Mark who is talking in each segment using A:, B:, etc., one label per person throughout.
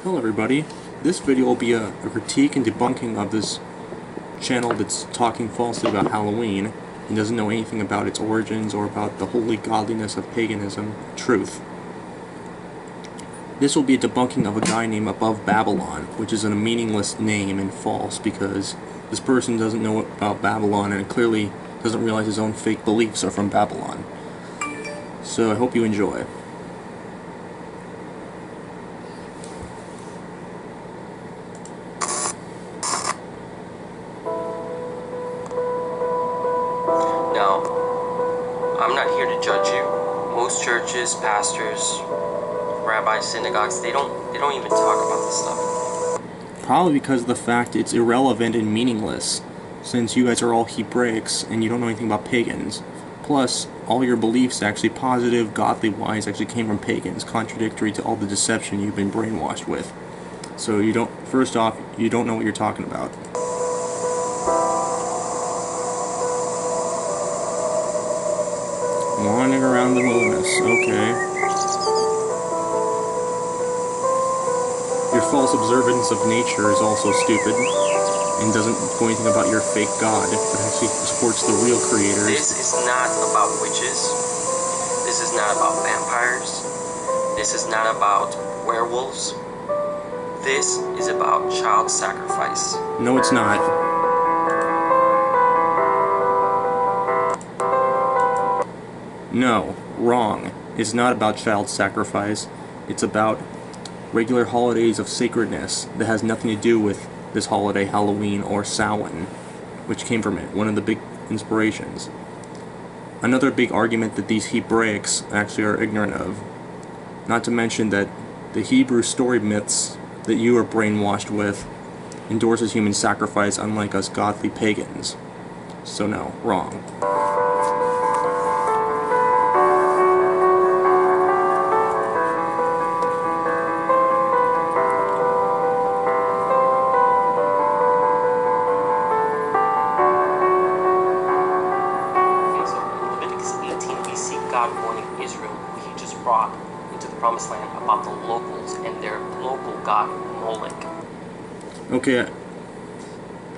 A: Hello everybody, this video will be a critique and debunking of this channel that's talking falsely about Halloween and doesn't know anything about its origins or about the holy godliness of paganism, truth. This will be a debunking of a guy named AboveBabylon, which is a meaningless name and false because this person doesn't know about Babylon and clearly doesn't realize his own fake beliefs are from Babylon. So I hope you enjoy.
B: Now, I'm not here to judge you. Most churches, pastors, rabbis, synagogues, they don't even talk about this stuff.
A: Probably because of the fact it's irrelevant and meaningless, since you guys are all Hebraics and you don't know anything about pagans. Plus, all your beliefs, actually positive, godly-wise, actually came from pagans, contradictory to all the deception you've been brainwashed with. So you don't, first off, you don't know what you're talking about. Wandering around the wilderness, okay. Your false observance of nature is also stupid and doesn't know anything about your fake god, but actually supports the real creators.
B: This is not about witches. This is not about vampires. This is not about werewolves. This is about child sacrifice.
A: No, it's not. No, wrong. It's not about child sacrifice. It's about regular holidays of sacredness that has nothing to do with this holiday, Halloween, or Samhain, which came from it, one of the big inspirations. Another big argument that these Hebraics actually are ignorant of. Not to mention that the Hebrew story myths that you are brainwashed with endorses human sacrifice, unlike us godly pagans. So no, wrong.
B: God warning Israel, who he just brought into the promised land, about the locals and their local god, MOLECH.
A: Okay,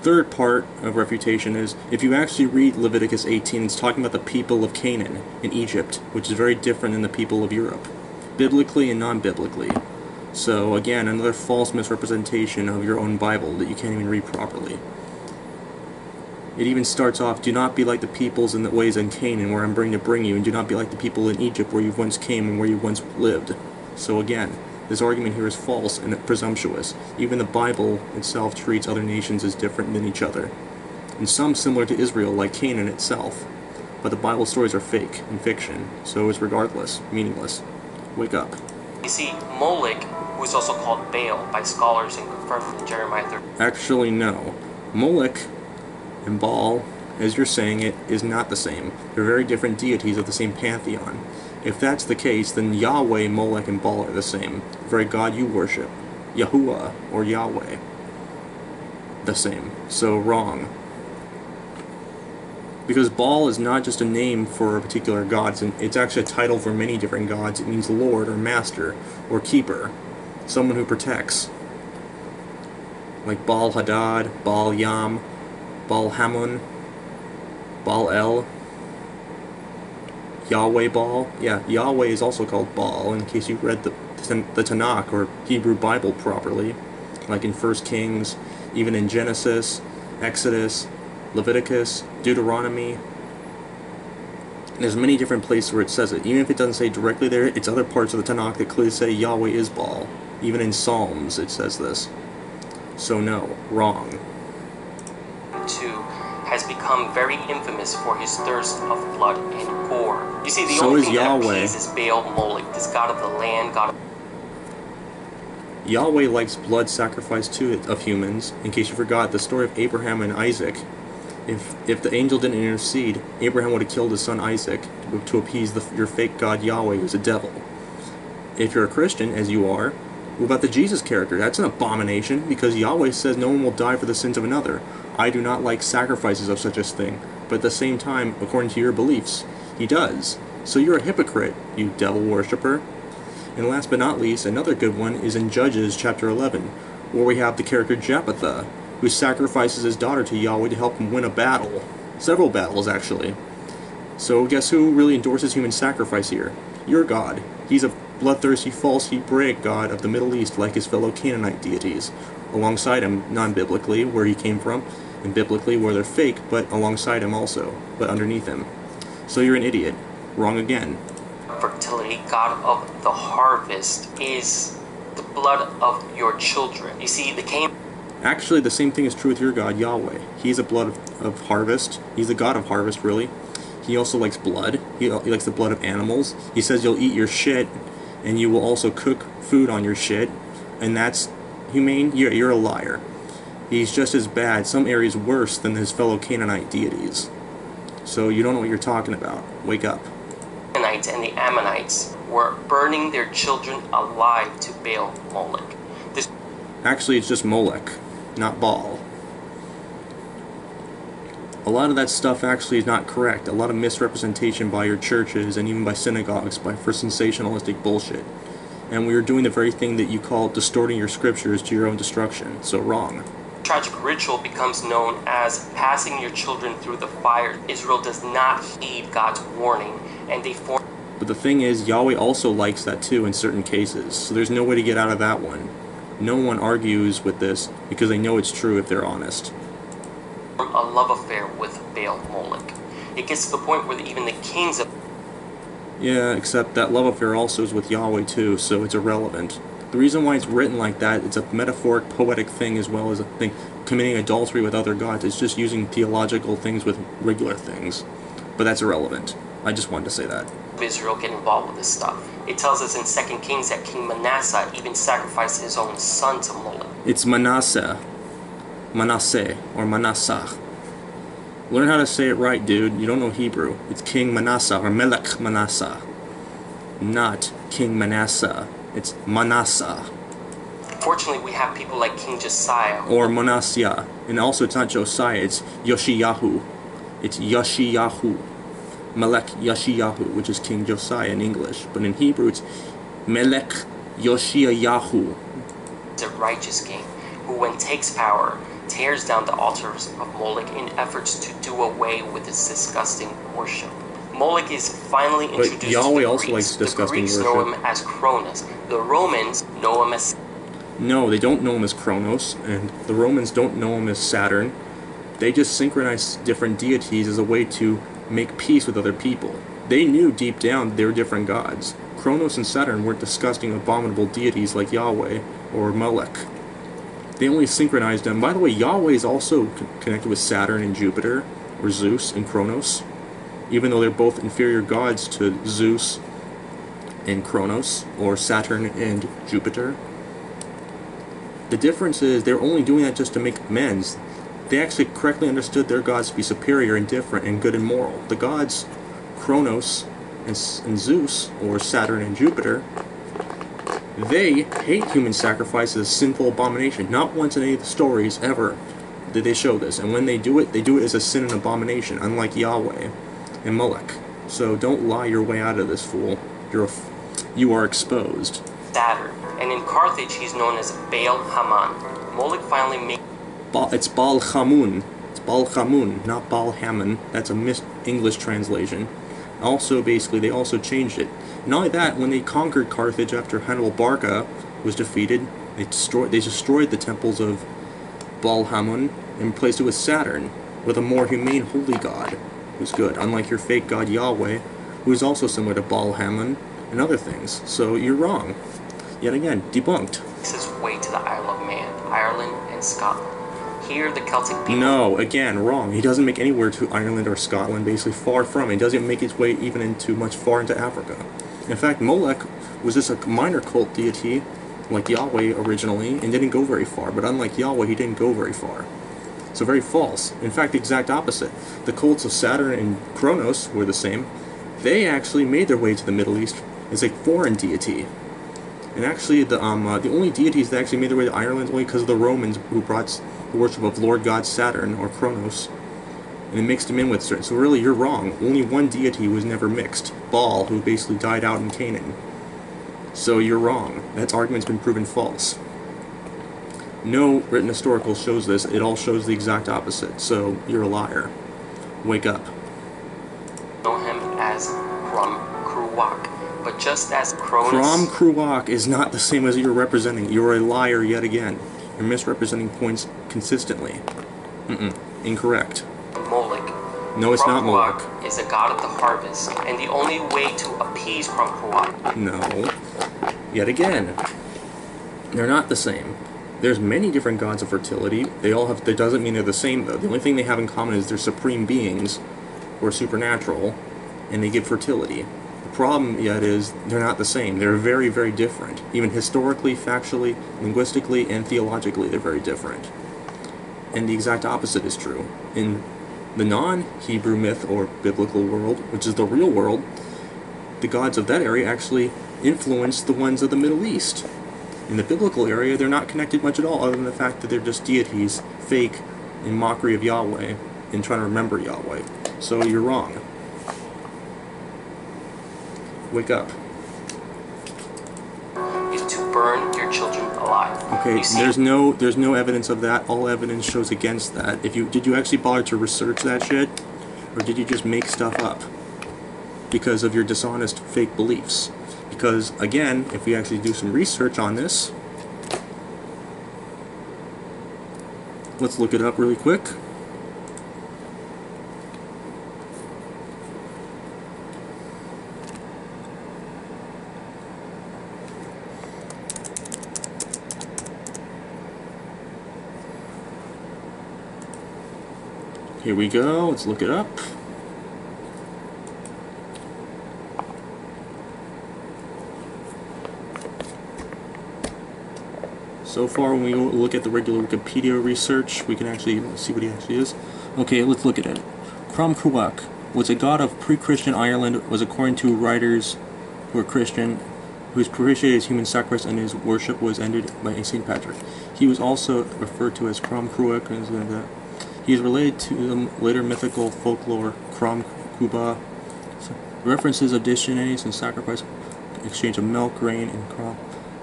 A: third part of refutation is, if you actually read Leviticus 18, it's talking about the people of Canaan in Egypt, which is very different than the people of Europe, biblically and non-biblically. So again, another false misrepresentation of your own Bible that you can't even read properly. It even starts off, do not be like the peoples in the ways in Canaan where I'm bring you, and do not be like the people in Egypt where you once came and where you once lived. So again, this argument here is false and presumptuous. Even the Bible itself treats other nations as different than each other. And some similar to Israel, like Canaan itself. But the Bible stories are fake and fiction, so it's regardless, meaningless. Wake up.
B: You see, MOLECH, who is also called Baal by scholars and confirmed in Jeremiah 30.
A: Actually, no. Molech and Baal, as you're saying it, is not the same. They're very different deities of the same pantheon. If that's the case, then Yahweh, Molech, and Baal are the same. The very God you worship, Yahuwah, or Yahweh, the same. So wrong. Because Baal is not just a name for a particular god, it's actually a title for many different gods. It means Lord, or Master, or Keeper, someone who protects. Like Baal Hadad, Baal Yam, Baal Hamun, Baal El, Yahweh Baal. Yeah, Yahweh is also called Baal, in case you read the Tanakh, or Hebrew Bible properly, like in 1 Kings, even in Genesis, Exodus, Leviticus, Deuteronomy. There's many different places where it says it. Even if it doesn't say directly there, it's other parts of the Tanakh that clearly say Yahweh is Baal. Even in Psalms it says this. So no, wrong.
B: Has become very infamous for his thirst of blood and gore. You see, the
A: so
B: only
A: is
B: thing
A: Yahweh.
B: that appeases Baal MOLECH, this god of the land, god of...
A: Yahweh likes blood sacrifice too of humans. In case you forgot, the story of Abraham and Isaac. If the angel didn't intercede, Abraham would have killed his son Isaac to appease your fake god Yahweh, who's a devil. If you're a Christian, as you are, what about the Jesus character? That's an abomination, because Yahweh says no one will die for the sins of another. I do not like sacrifices of such a thing, but at the same time, according to your beliefs, he does. So you're a hypocrite, you devil worshipper. And last but not least, another good one is in Judges chapter 11, where we have the character Jephthah, who sacrifices his daughter to Yahweh to help him win a battle. Several battles, actually. So guess who really endorses human sacrifice here? Your God. He's a bloodthirsty, false Hebraic god of the Middle East, like his fellow Canaanite deities. Alongside him, non-biblically, where he came from, and biblically, where they're fake, but alongside him also, but underneath him. So you're an idiot. Wrong again.
B: Fertility, god of the harvest, is the blood of your children. You see, the Cain...
A: Actually, the same thing is true with your God, Yahweh. He's a blood of harvest. He's the god of harvest, really. He also likes blood. He likes the blood of animals. He says you'll eat your shit, and you will also cook food on your shit. And that's humane? You're a liar. He's just as bad, some areas worse, than his fellow Canaanite deities. So you don't know what you're talking about. Wake up.
B: The Canaanites and the Ammonites were burning their children alive to Baal Molech.
A: Actually, it's just Molech, not Baal. A lot of that stuff actually is not correct. A lot of misrepresentation by your churches and even by synagogues for sensationalistic bullshit. And we are doing the very thing that you call distorting your scriptures to your own destruction. So wrong.
B: Tragic ritual becomes known as passing your children through the fire. Israel does not heed God's warning, and they form...
A: But the thing is, Yahweh also likes that too in certain cases. So there's no way to get out of that one. No one argues with this because they know it's true if they're honest.
B: A love affair with Baal Molech. It gets to the point where even the kings of...
A: Yeah, except that love affair also is with Yahweh too, so it's irrelevant. The reason why it's written like that, it's a metaphoric, poetic thing as well as a thing. Committing adultery with other gods, it's just using theological things with regular things. But that's irrelevant. I just wanted to say that.
B: Israel get involved with this stuff. It tells us in 2 Kings that King Manasseh even sacrificed his own son to Molech.
A: It's Manasseh. Manasseh, or Manasseh. Learn how to say it right, dude. You don't know Hebrew. It's King Manasseh, or Melech Manasseh. Not King Manasseh. It's Manasseh.
B: Fortunately, we have people like King Josiah.
A: Or Manasseh. And also, it's not Josiah, it's Yoshiyahu. It's Yoshiyahu. Melech Yoshiyahu, which is King Josiah in English. But in Hebrew, it's Melech Yoshiyahu.
B: It's a righteous king who, when takes power, tears down the altars of Molech in efforts to do away with this disgusting worship. Molech is finally introduced to
A: Yahweh
B: the
A: also
B: Greeks.
A: likes disgusting
B: The Greeks
A: worship.
B: know him as Cronus. The Romans know him as...
A: No, they don't know him as Kronos, and the Romans don't know him as Saturn. They just synchronize different deities as a way to make peace with other people. They knew deep down they were different gods. Kronos and Saturn weren't disgusting, abominable deities like Yahweh or Molech. They only synchronized them. By the way, Yahweh is also connected with Saturn and Jupiter, or Zeus and Kronos, even though they're both inferior gods to Zeus and Kronos, or Saturn and Jupiter. The difference is they're only doing that just to make amends. They actually correctly understood their gods to be superior and different and good and moral. The gods, Kronos and Zeus, or Saturn and Jupiter, they hate human sacrifice as a sinful abomination. Not once in any of the stories ever did they show this. And when they do it as a sin and abomination, unlike Yahweh and Molech. So don't lie your way out of this, fool. You are exposed.
B: Saturn. And in Carthage, he's known as Baal Haman. Molech finally made...
A: It's Baal Hamun. It's Baal Hamun, not Baal Hammon. That's a English translation. Also, basically, they also changed it. Not only that, when they conquered Carthage after Hannibal Barca was defeated, they destroyed the temples of Baal Hamun and replaced it with Saturn, with a more humane holy god who's good, unlike your fake god Yahweh, who is also similar to Baal Hamun and other things. So you're wrong. Yet again, debunked.
B: Makes his way to the Isle of Man, Ireland and Scotland. Here, the Celtic people...
A: No, again, wrong. He doesn't make anywhere to Ireland or Scotland, basically far from it. He doesn't make his way even into much far into Africa. In fact, Molech was just a minor cult deity, like Yahweh originally, and didn't go very far. But unlike Yahweh, he didn't go very far. So very false. In fact, the exact opposite. The cults of Saturn and Kronos were the same. They actually made their way to the Middle East as a foreign deity. And actually, the only deities that actually made their way to Ireland only because of the Romans who brought the worship of Lord God Saturn, or Kronos, and they mixed him in with certain. So really, you're wrong. Only one deity was never mixed. Baal, who basically died out in Canaan. So you're wrong. That argument's been proven false. No written historical shows this. It all shows the exact opposite. So you're a liar. Wake up.
B: Know him as Kruwak, but just as Cronus...
A: Kruwak is not the same as you're representing. You're a liar yet again. You're misrepresenting points consistently. Incorrect.
B: Molech.
A: No, it's not Molech.
B: Is a god of the harvest, and the only way to appease Kruwak.
A: No. Yet again. They're not the same. There's many different gods of fertility. They all have... That doesn't mean they're the same, though. The only thing they have in common is they're supreme beings, or supernatural, and they give fertility. The problem yet is they're not the same. They're very, very different. Even historically, factually, linguistically, and theologically, they're very different. And the exact opposite is true. In the non-Hebrew myth or biblical world, which is the real world, the gods of that area actually influence the ones of the Middle East. In the biblical area, they're not connected much at all, other than the fact that they're just deities, fake, in mockery of Yahweh, and trying to remember Yahweh. So you're wrong. Wake up.
B: Is to burn your children alive.
A: Okay, there's no evidence of that. All evidence shows against that. Did you actually bother to research that shit, or did you just make stuff up because of your dishonest fake beliefs? Because again, if we actually do some research on this, let's look it up really quick. Here we go, let's look it up. So far, when we look at the regular Wikipedia research, we can actually see what he actually is. Okay, let's look at it. Kruwak was a god of pre-Christian Ireland, was according to writers who are Christian, who appreciated his human sacrifice and his worship was ended by St. Patrick. He was also referred to as Kruwak. He is related to the later mythical folklore Kuba. References of disunity and sacrifice, exchange of milk, grain, and crop.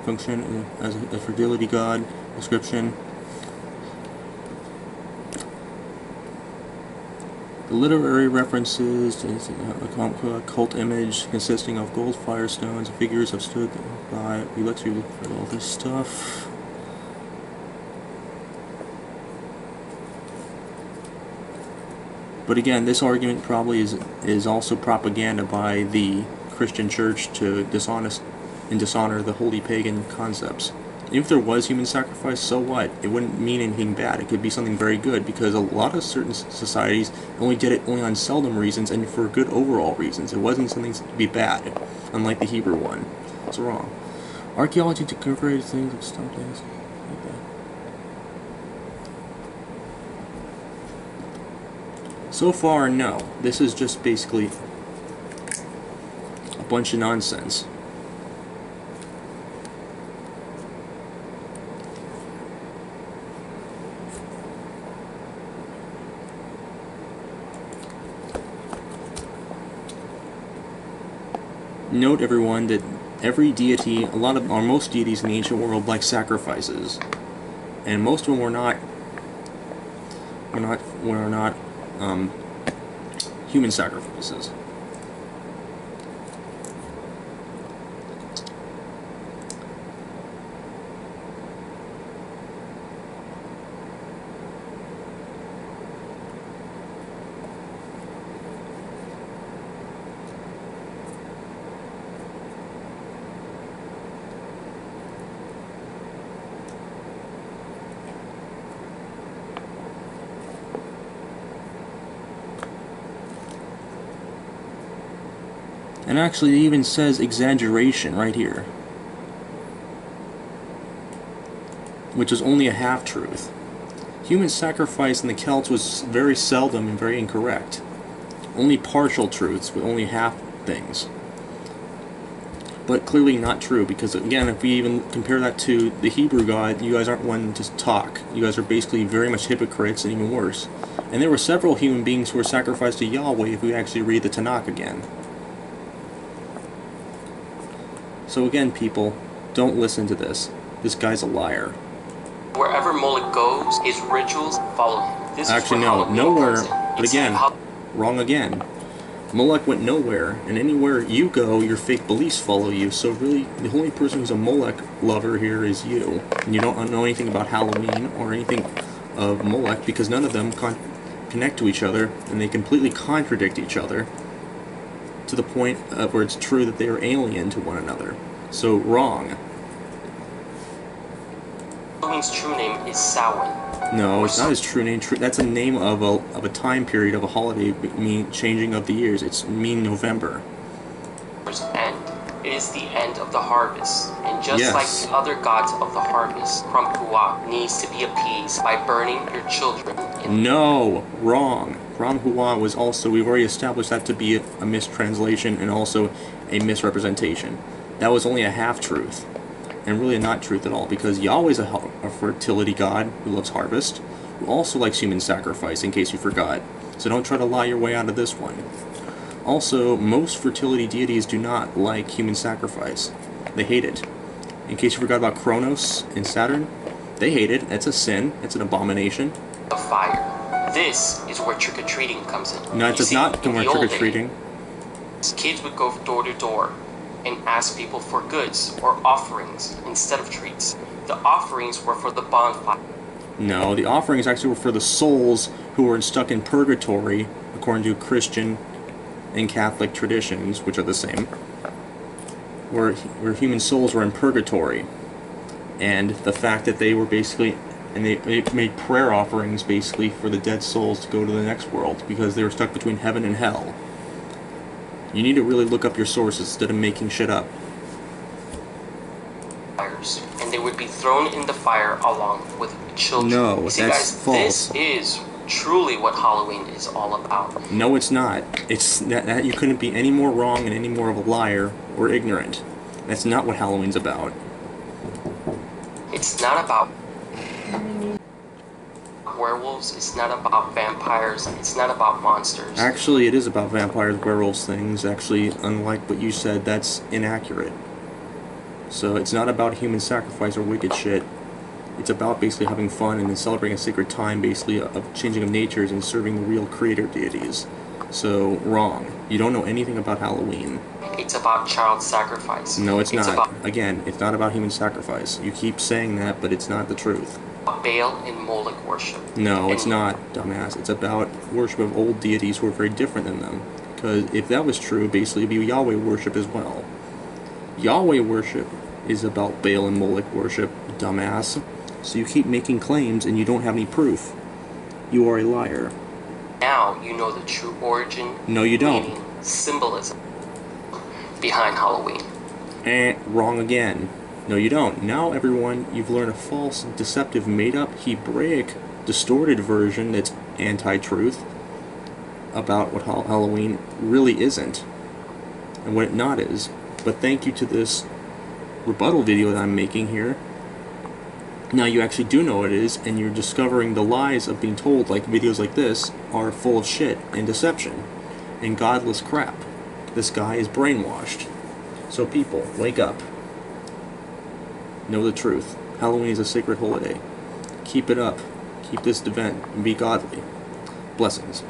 A: Function as a fertility god. Description. The literary references is a cult image consisting of gold firestones, figures have stood by. We let you look for all this stuff. But again, this argument probably is also propaganda by the Christian Church to dishonor the holy pagan concepts. If there was human sacrifice, so what? It wouldn't mean anything bad. It could be something very good, because a lot of certain societies only did it only on seldom reasons and for good overall reasons. It wasn't something to be bad, unlike the Hebrew one. It's wrong. Archaeology to commemorate things of stuff like that. So far, no. This is just basically a bunch of nonsense. Note, everyone, that every deity, most deities in the ancient world like sacrifices, and most of them were not human sacrifices. And actually, it even says exaggeration right here, which is only a half-truth. Human sacrifice in the Celts was very seldom and very incorrect. Only partial truths with only half things. But clearly not true, because again, if we even compare that to the Hebrew God, you guys aren't one to talk. You guys are basically very much hypocrites, and even worse. And there were several human beings who were sacrificed to Yahweh if we actually read the Tanakh again. So again, people, don't listen to this. This guy's a liar.
B: Wherever Moloch goes, his rituals follow him. This
A: Actually,
B: is where
A: no,
B: Halloween
A: nowhere.
B: comes in.
A: But
B: It's
A: again,
B: how-
A: wrong again. Moloch went nowhere, and anywhere you go, your fake beliefs follow you. So really, the only person who's a Moloch lover here is you. And you don't know anything about Halloween or anything of Moloch, because none of them connect to each other, and they completely contradict each other to the point of where it's true that they are alien to one another. So wrong.
B: Halloween's true name is Samhain.
A: No, it's not his true name. That's a name of a time period of a holiday, mean changing of the years. It's mean November.
B: End. It is the end of the harvest, and just
A: Yes.
B: like the other gods of the harvest, Ramhua needs to be appeased by burning your children.
A: No, wrong. Ramhua was also, we've already established that to be a mistranslation and also a misrepresentation. That was only a half-truth, and really not truth at all, because Yahweh's a fertility god who loves harvest, who also likes human sacrifice, in case you forgot. So don't try to lie your way out of this one. Also, most fertility deities do not like human sacrifice. They hate it. In case you forgot about Kronos and Saturn, they hate it. It's a sin. It's an abomination.
B: The fire. This is where trick-or-treating comes in.
A: No, it
B: You
A: does
B: see,
A: not
B: in
A: come with
B: the old
A: trick-or-treating.
B: days, kids would go door to door and ask people for goods or offerings instead of treats. The offerings were for the bonfire.
A: No, the offerings actually were for the souls who were stuck in purgatory, according to Christian and Catholic traditions, which are the same, where human souls were in purgatory, and the fact that they were basically, and they made prayer offerings basically for the dead souls to go to the next world, because they were stuck between heaven and hell. You need to really look up your sources instead of making shit up.
B: And they would be thrown in the fire along with children.
A: No,
B: You see,
A: that's
B: guys,
A: false.
B: this is truly what Halloween is all about.
A: No, it's not. It's that you couldn't be any more wrong and any more of a liar or ignorant. That's not what Halloween's about.
B: It's not about werewolves, it's not about vampires, it's not about monsters.
A: Actually, it is about vampires, werewolves, things. Actually, unlike what you said, that's inaccurate. So it's not about human sacrifice or wicked shit. It's about basically having fun and then celebrating a sacred time, basically, of changing of natures and serving the real creator deities. So, wrong. You don't know anything about Halloween.
B: It's about child sacrifice.
A: No, it's not.
B: About
A: Again, it's not about human sacrifice. You keep saying that, but it's not the truth.
B: Baal and Moloch worship.
A: No, it's not, dumbass. It's about worship of old deities who are very different than them. Because if that was true, basically, it'd be Yahweh worship as well. Yahweh worship is about Baal and Moloch worship, dumbass. So you keep making claims and you don't have any proof. You are a liar.
B: Now you know the true origin,
A: No, you don't.
B: meaning, symbolism behind Halloween.
A: Wrong again. No, you don't. Now, everyone, you've learned a false, deceptive, made-up, Hebraic, distorted version that's anti-truth about what Halloween really isn't and what it not is. But thank you to this rebuttal video that I'm making here. Now you actually do know what it is, and you're discovering the lies of being told, like videos like this, are full of shit and deception and godless crap. This guy is brainwashed. So people, wake up. Know the truth. Halloween is a sacred holiday. Keep it up. Keep this event and be godly. Blessings.